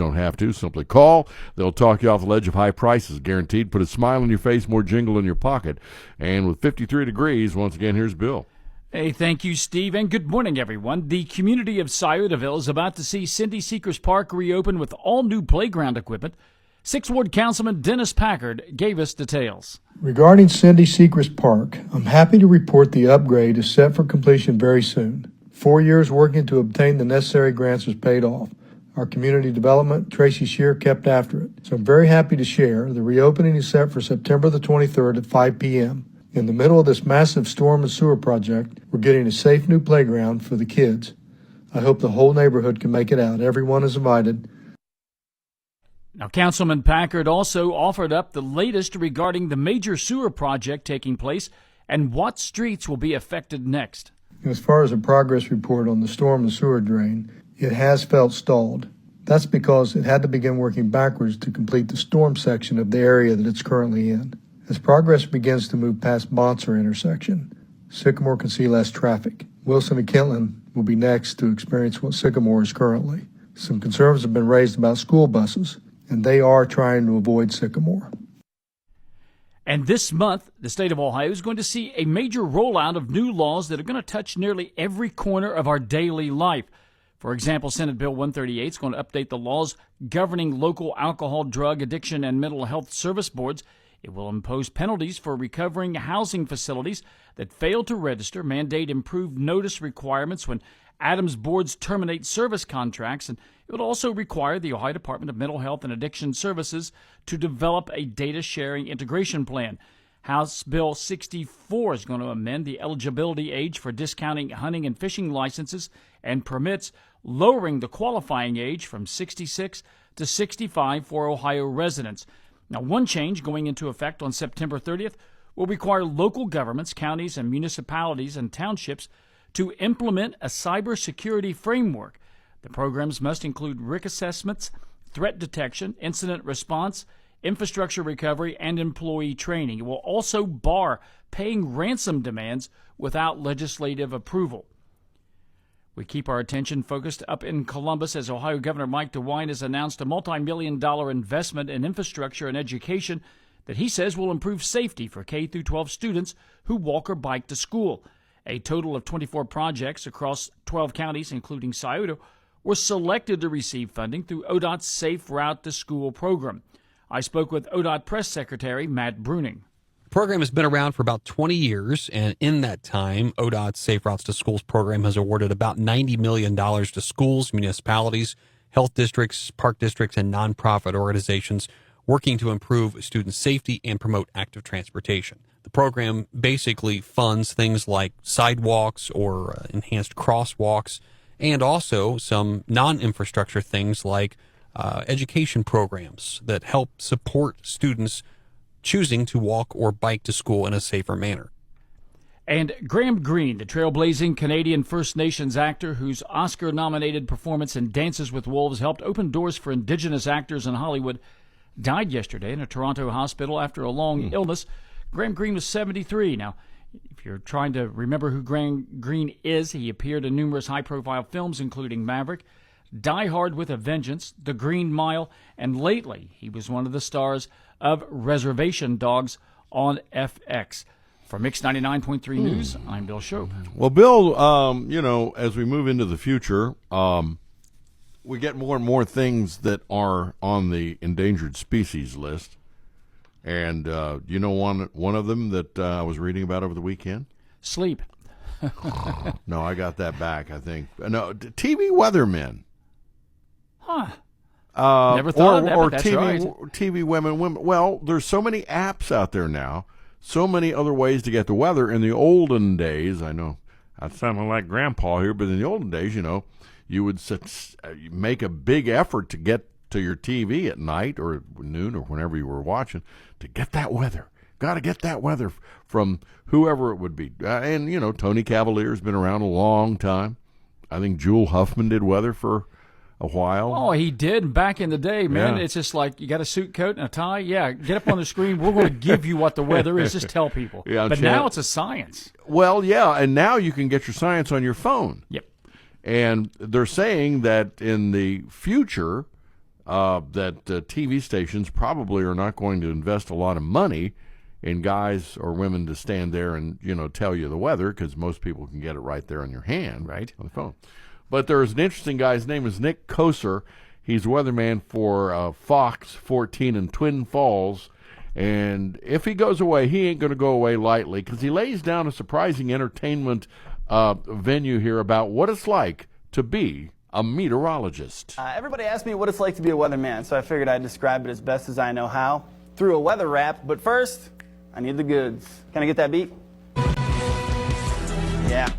don't have to. Simply call. They'll talk you off the ledge of high prices, guaranteed. Put a smile on your face, more jingle in your pocket. And with 53 degrees, once again, here's Bill. Hey, thank you, Steve, and good morning, everyone. The community of Sciotaville is about to see Cindy Seekers Park reopen with all new playground equipment. 6th Ward Councilman Dennis Packard gave us details. Regarding Cindy Seekers Park, I'm happy to report the upgrade is set for completion very soon. 4 years working to obtain the necessary grants has paid off. Our community development, Tracy Shear, kept after it. So I'm very happy to share the reopening is set for September the 23rd at 5 p.m. In the middle of this massive storm and sewer project, we're getting a safe new playground for the kids. I hope the whole neighborhood can make it out. Everyone is invited. Now, Councilman Packard also offered up the latest regarding the major sewer project taking place and what streets will be affected next. As far as a progress report on the storm and sewer drain, it has felt stalled. That's because it had to begin working backwards to complete the storm section of the area that it's currently in. As progress begins to move past Bonser intersection, Sycamore can see less traffic. Wilson and Kentland will be next to experience what Sycamore is currently. Some concerns have been raised about school buses, and they are trying to avoid Sycamore. And this month, the state of Ohio is going to see a major rollout of new laws that are going to touch nearly every corner of our daily life. For example, Senate Bill 138 is going to update the laws governing local alcohol, drug, addiction, and mental health service boards. It will impose penalties for recovering housing facilities that fail to register, mandate improved notice requirements when Adams boards terminate service contracts, and it would also require the Ohio Department of Mental Health and Addiction Services to develop a data sharing integration plan. House Bill 64 is going to amend the eligibility age for discounting hunting and fishing licenses and permits, lowering the qualifying age from 66 to 65 for Ohio residents. Now, one change going into effect on September 30th will require local governments, counties, and municipalities and townships to implement a cybersecurity framework. The programs must include risk assessments, threat detection, incident response, infrastructure recovery, and employee training. It will also bar paying ransom demands without legislative approval. We keep our attention focused up in Columbus as Ohio Governor Mike DeWine has announced a multi-million-dollar investment in infrastructure and education that he says will improve safety for K-12 students who walk or bike to school. A total of 24 projects across 12 counties, including Scioto, were selected to receive funding through ODOT's Safe Route to School program. I spoke with ODOT Press Secretary Matt Bruning. The program has been around for about 20 years, and in that time, ODOT's Safe Routes to Schools program has awarded about $90 million to schools, municipalities, health districts, park districts, and nonprofit organizations working to improve student safety and promote active transportation. The program basically funds things like sidewalks or enhanced crosswalks, and also some non-infrastructure things like education programs that help support students choosing to walk or bike to school in a safer manner. And Graham Greene, the trailblazing Canadian First Nations actor whose Oscar-nominated performance in Dances with Wolves helped open doors for Indigenous actors in Hollywood, died yesterday in a Toronto hospital after a long illness. Graham Greene was 73. Now, if you're trying to remember who Graham Greene is, he appeared in numerous high-profile films, including Maverick, Die Hard with a Vengeance, The Green Mile, and lately he was one of the stars of Reservation Dogs on FX. For Mix 99.3 News, I'm Bill Shope. Well, Bill, as we move into the future, we get more and more things that are on the endangered species list. And one of them that I was reading about over the weekend? Sleep. No, I got that back, I think. No, TV weathermen. Huh. Never thought of that, or but that's TV, right. TV women. Well, there's so many apps out there now, so many other ways to get the weather. In the olden days, I know I sound like Grandpa here, but in the olden days, you would make a big effort to get to your TV at night or noon or whenever you were watching to get that weather. Got to get that weather from whoever it would be. And, Tony Cavalier's been around a long time. I think Jewel Huffman did weather for a while. Oh, he did back in the day, man. Yeah. It's just like you got a suit coat and a tie. Yeah, get up on the screen. We're going to give you what the weather is. Just tell people. Yeah, but now it's a science. Well, yeah, and now you can get your science on your phone. Yep. And they're saying that in the future, that TV stations probably are not going to invest a lot of money in guys or women to stand there and, tell you the weather, because most people can get it right there in your hand, Right. on the phone. But there's an interesting guy. His name is Nick Koser. He's weatherman for Fox 14 in Twin Falls. And if he goes away, he ain't going to go away lightly, because he lays down a surprising entertainment venue here about what it's like to be a meteorologist. Everybody asked me what it's like to be a weatherman, so I figured I'd describe it as best as I know how through a weather rap. But first, I need the goods. Can I get that beat? Yeah.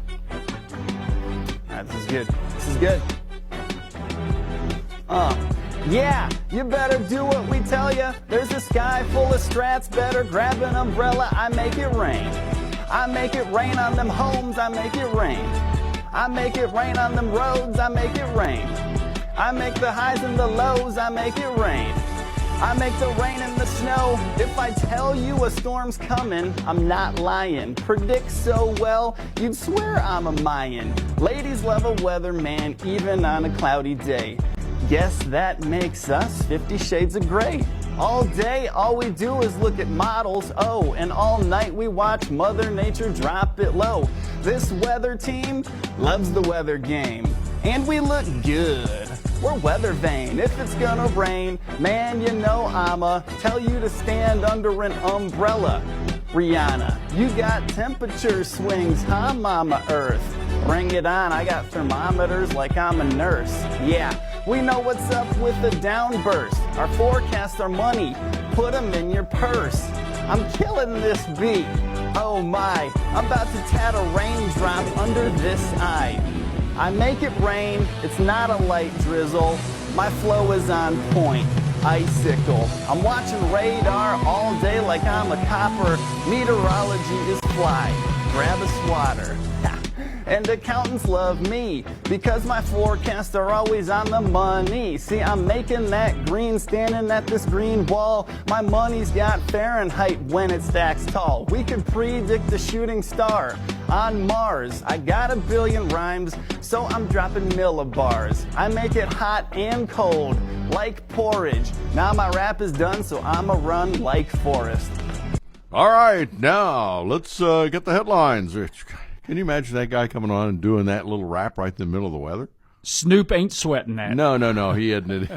All right, this is good. This is good. Yeah, you better do what we tell you. There's a sky full of strats, better grab an umbrella. I make it rain. I make it rain on them homes, I make it rain. I make it rain on them roads, I make it rain. I make the highs and the lows, I make it rain. I make the rain and the snow. If I tell you a storm's coming, I'm not lying. Predict so well, you'd swear I'm a Mayan. Ladies love a weatherman, even on a cloudy day. Guess that makes us 50 Shades of Grey. All day, all we do is look at models, oh, and all night we watch Mother Nature drop it low. This weather team loves the weather game, and we look good. We're weather vane. If it's gonna rain, man, I'ma tell you to stand under an umbrella. Rihanna, you got temperature swings, huh, Mama Earth? Bring it on, I got thermometers like I'm a nurse. Yeah, we know what's up with the downburst. Our forecasts are money, put them in your purse. I'm killing this beat, oh my, I'm about to tat a raindrop under this eye. I make it rain, it's not a light drizzle. My flow is on point, icicle. I'm watching radar all day like I'm a copper. Meteorology is fly, grab a swatter. And accountants love me because my forecasts are always on the money. See, I'm making that green standing at this green wall. My money's got Fahrenheit when it stacks tall. We could predict the shooting star on Mars. I got a billion rhymes, so I'm dropping millibars. I make it hot and cold like porridge. Now my rap is done, so I'ma run like Forrest. All right, now let's get the headlines. Can you imagine that guy coming on and doing that little rap right in the middle of the weather? Snoop ain't sweating that. No, he isn't.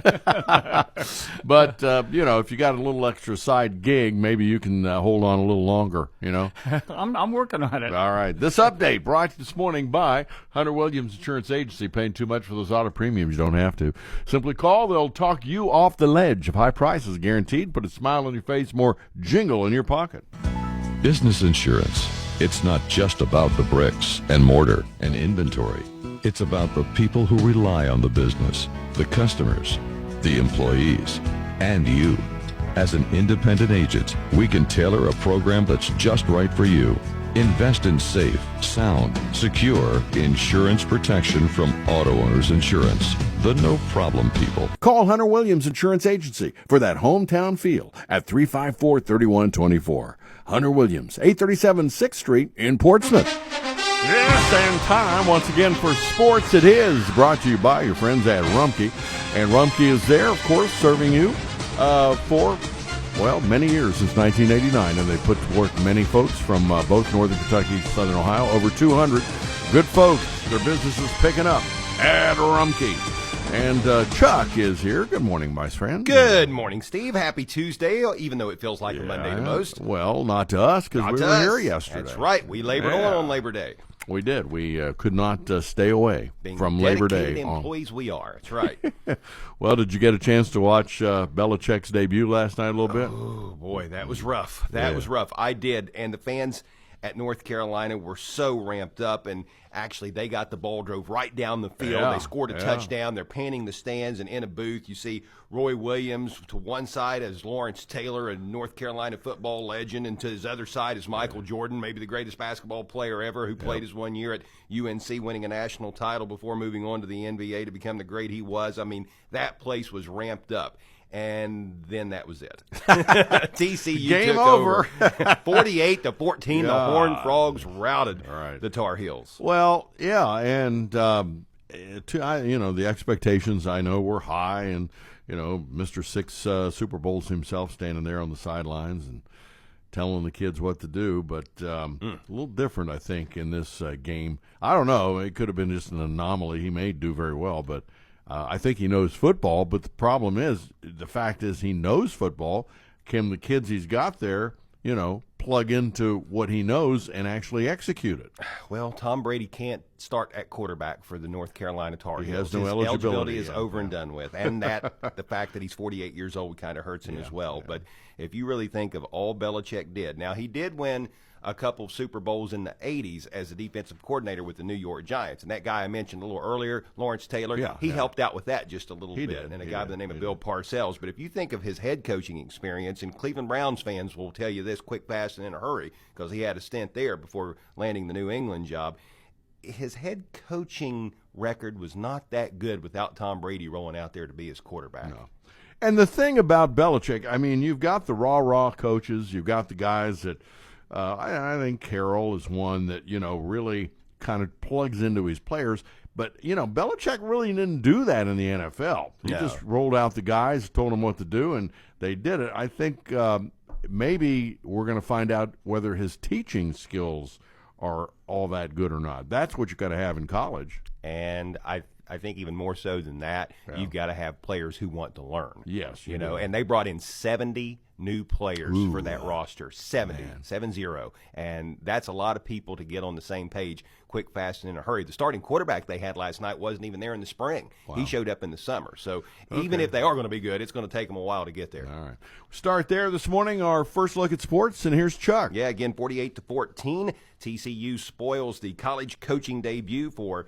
But, if you got a little extra side gig, maybe you can hold on a little longer, I'm working on it. All right. This update brought to you this morning by Hunter Williams Insurance Agency. Paying too much for those auto premiums, you don't have to. Simply call. They'll talk you off the ledge of high prices guaranteed. Put a smile on your face, more jingle in your pocket. Business insurance. It's not just about the bricks and mortar and inventory. It's about the people who rely on the business, the customers, the employees, and you. As an independent agent, we can tailor a program that's just right for you. Invest in safe, sound, secure insurance protection from Auto Owners Insurance. The no-problem people. Call Hunter Williams Insurance Agency for that hometown feel at 354-3124. Hunter Williams, 837 6th Street in Portsmouth. Yes, and time once again for sports. It is brought to you by your friends at Rumpke. And Rumpke is there, of course, serving you for, many years, since 1989. And they put to work many folks from both northern Kentucky and southern Ohio, over 200 good folks. Their business is picking up at Rumpke. And Chuck is here. Good morning, my friend. Good morning, Steve. Happy Tuesday, even though it feels like a Monday to most. Well, not to us, because we were here yesterday. That's right. We labored on Labor Day. We did. We could not stay away from Labor Day. Employees we are. That's right. Well, did you get a chance to watch Belichick's debut last night a little bit? Oh, boy, that was rough. That was rough. I did. And the fans at North Carolina were so ramped up, and actually they got the ball, drove right down the field. They scored a touchdown. They're panning the stands, and in a booth you see Roy Williams to one side as Lawrence Taylor, a North Carolina football legend, and to his other side is Michael Jordan, maybe the greatest basketball player ever, who played his 1 year at UNC, winning a national title before moving on to the NBA to become the great he was. I mean, that place was ramped up. And then that was it. TCU Game took over. 48-14. The Horned Frogs routed the Tar Heels. Well, yeah, and the expectations I know were high, and Mr. Six Super Bowls himself standing there on the sidelines and telling the kids what to do. But a little different, I think, in this game. I don't know. It could have been just an anomaly. He may do very well, but I think he knows football. But the problem is, the fact is he knows football. Can the kids he's got there, plug into what he knows and actually execute it? Well, Tom Brady can't start at quarterback for the North Carolina Tar Heels. He has no His eligibility is over and done with. And the fact that he's 48 years old kind of hurts him as well. But if you really think of all Belichick did, now he did win a couple of Super Bowls in the 80s as a defensive coordinator with the New York Giants. And that guy I mentioned a little earlier, Lawrence Taylor, he helped out with that just a little bit. And a guy by the name of Bill Parcells. But if you think of his head coaching experience, and Cleveland Browns fans will tell you this quick, fast, and in a hurry, because he had a stint there before landing the New England job, his head coaching record was not that good without Tom Brady rolling out there to be his quarterback. No. And the thing about Belichick, I mean, you've got the raw coaches, you've got the guys that I think Carroll is one that, really kind of plugs into his players. But, Belichick really didn't do that in the NFL. He just rolled out the guys, told them what to do, and they did it. I think maybe we're going to find out whether his teaching skills are all that good or not. That's what you got to have in college. And I think even more so than that, you've got to have players who want to learn. Yes. And they brought in 70 new players for that roster. 70. And that's a lot of people to get on the same page quick, fast, and in a hurry. The starting quarterback they had last night wasn't even there in the spring. Wow. He showed up in the summer. So even if they are going to be good, it's going to take them a while to get there. All right. We start there this morning, our first look at sports, and here's Chuck. Yeah, again, 48-14. TCU spoils the college coaching debut for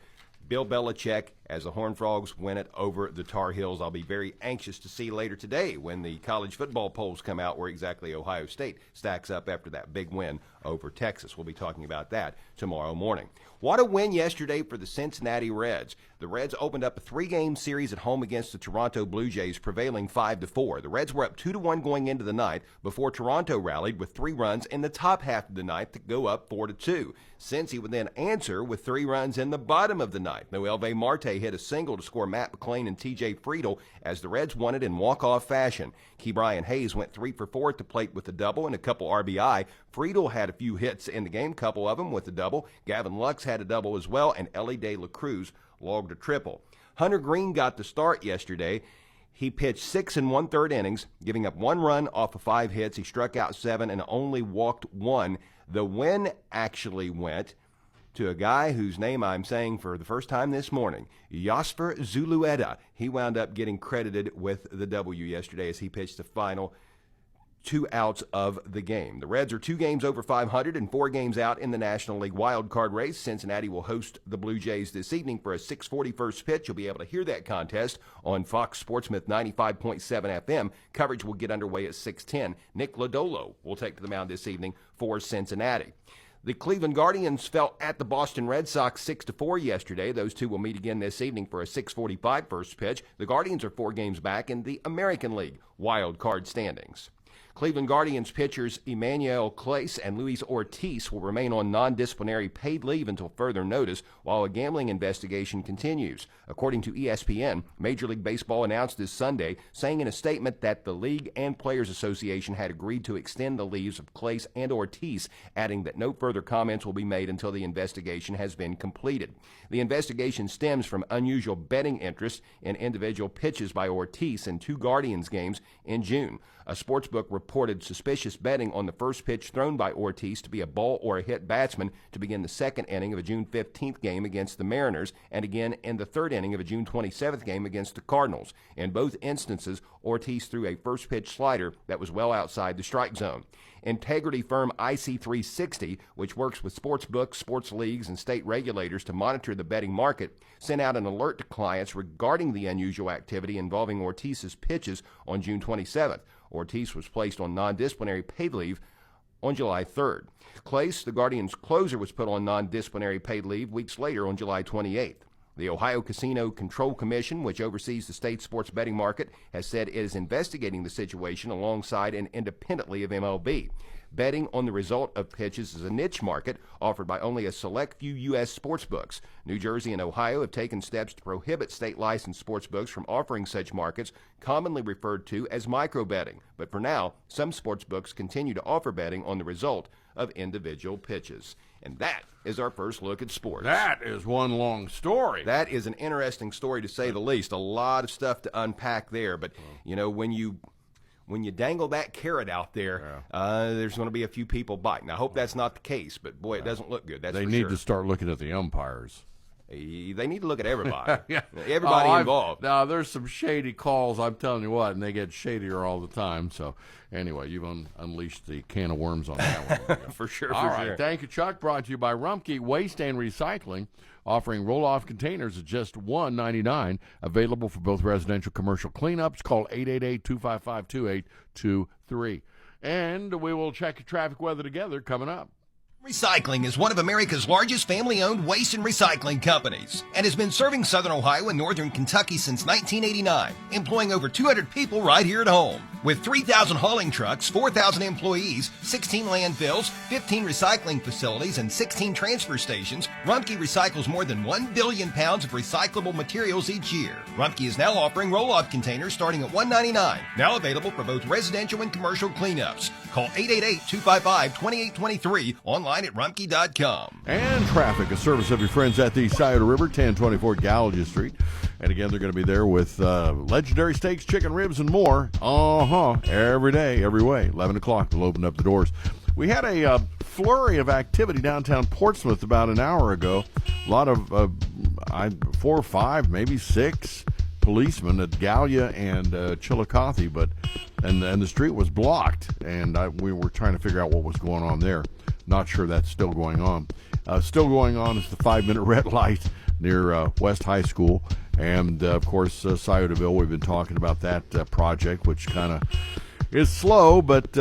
Bill Belichick as the Horned Frogs win it over the Tar Heels. I'll be very anxious to see later today when the college football polls come out where exactly Ohio State stacks up after that big win over Texas. We'll be talking about that tomorrow morning. What a win yesterday for the Cincinnati Reds. The Reds opened up a 3-game series at home against the Toronto Blue Jays, prevailing 5-4. The Reds were up 2-1 going into the ninth before Toronto rallied with 3 runs in the top half of the ninth to go up 4-2. Cincy would then answer with 3 runs in the bottom of the ninth. Noelvi Marte hit a single to score Matt McClain and T.J. Friedel as the Reds won it in walk-off fashion. Ke'Bryan Hayes went 3 for 4 at the plate with a double and a couple RBI. Friedel had a few hits in the game, couple of them with a double. Gavin Lux had a double as well, and Ellie De La Cruz logged a triple. Hunter Green got the start yesterday. He pitched 6 1/3 innings, giving up 1 run off of 5 hits. He struck out 7 and only walked 1. The win actually went to a guy whose name I'm saying for the first time this morning, Jasper Zulueta. He wound up getting credited with the W yesterday as he pitched the final 2 outs of the game. The Reds are 2 games over 500 and 4 games out in the National League wild card race. Cincinnati will host the Blue Jays this evening for a 6:40 first pitch. You'll be able to hear that contest on Fox Sportsmouth 95.7 FM. Coverage will get underway at 6:10. Nick Lodolo will take to the mound this evening for Cincinnati. The Cleveland Guardians fell at the Boston Red Sox 6-4 yesterday. Those two will meet again this evening for a 6:45 first pitch. The Guardians are 4 games back in the American League wild card standings. Cleveland Guardians pitchers Emmanuel Clase and Luis Ortiz will remain on non-disciplinary paid leave until further notice while a gambling investigation continues. According to ESPN, Major League Baseball announced this Sunday, saying in a statement that the League and Players Association had agreed to extend the leaves of Clase and Ortiz, adding that no further comments will be made until the investigation has been completed. The investigation stems from unusual betting interest in individual pitches by Ortiz in 2 Guardians games in June. A sportsbook reported suspicious betting on the first pitch thrown by Ortiz to be a ball or a hit batsman to begin the 2nd inning of a June 15th game against the Mariners, and again in the 3rd inning of a June 27th game against the Cardinals. In both instances, Ortiz threw a first pitch slider that was well outside the strike zone. Integrity firm IC360, which works with sports books, sports leagues, and state regulators to monitor the betting market, sent out an alert to clients regarding the unusual activity involving Ortiz's pitches on June 27th. Ortiz was placed on non-disciplinary paid leave on July 3rd. Clase, the Guardians' closer, was put on non-disciplinary paid leave weeks later on July 28th. The Ohio Casino Control Commission, which oversees the state's sports betting market, has said it is investigating the situation alongside and independently of MLB. Betting on the result of pitches is a niche market offered by only a select few U.S. sports books. New Jersey and Ohio have taken steps to prohibit state-licensed sports books from offering such markets, commonly referred to as micro-betting. But for now, some sports books continue to offer betting on the result of individual pitches. And that is our first look at sports. That is one long story. That is an interesting story, to say the least. A lot of stuff to unpack there. But, you know, when you dangle that carrot out there, there's going to be a few people biting. I hope that's not the case, but, boy, it doesn't look good. That's they for need sure. to start looking at the umpires. They need to look at everybody. Yeah. Everybody involved. Now, there's some shady calls, I'm telling you what, and they get shadier all the time. So, anyway, you've unleashed the can of worms on that one. For sure, All for right, sure. thank you, Chuck. Brought to you by Rumpke Waste and Recycling, offering roll-off containers at just $1.99, available for both residential commercial cleanups. Call 888-255-2823. And we will check your traffic weather together coming up. Recycling is one of America's largest family-owned waste and recycling companies and has been serving Southern Ohio and Northern Kentucky since 1989, employing over 200 people right here at home. With 3,000 hauling trucks, 4,000 employees, 16 landfills, 15 recycling facilities, and 16 transfer stations, Rumpke recycles more than 1 billion pounds of recyclable materials each year. Rumpke is now offering roll-off containers starting at $1.99, now available for both residential and commercial cleanups. Call 888-255-2823, online at rumpke.com. And traffic, a service of your friends at the Scioto River, 1024 Gallagher Street. And again, they're going to be there with legendary steaks, chicken ribs, and more. Every day, every way. 11 o'clock, they'll open up the doors. We had a flurry of activity downtown Portsmouth about an hour ago. A lot of 4 or 5, maybe 6 policemen at Gallia and Chillicothe, and the street was blocked, and we were trying to figure out what was going on there. Not sure that's still going on. Still going on is the 5-minute red light near West High School, and of course Sciotaville. We've been talking about that project, which kind of is slow, but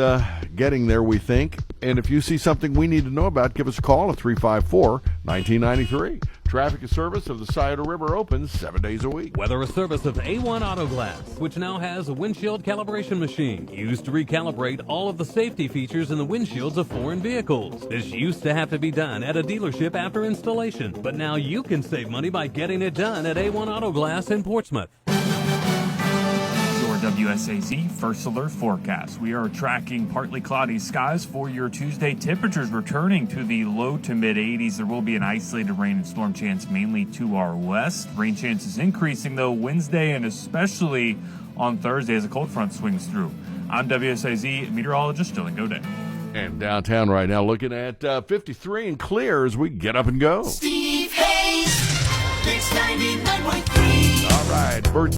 getting there, we think. And if you see something we need to know about, give us a call at 354-1993. Traffic and service of the Scioto River opens 7 days a week. Weather a service of A1 Auto Glass, which now has a windshield calibration machine used to recalibrate all of the safety features in the windshields of foreign vehicles. This used to have to be done at a dealership after installation, but now you can save money by getting it done at A1 Auto Glass in Portsmouth. WSAZ First Alert Forecast. We are tracking partly cloudy skies for your Tuesday. Temperatures returning to the low to mid 80s. There will be an isolated rain and storm chance mainly to our west. Rain chances increasing though Wednesday and especially on Thursday as a cold front swings through. I'm WSAZ meteorologist Dylan Godet. And downtown right now looking at 53 and clear as we get up and go. Steve Hayes, Mix 99.3. All right, birthday.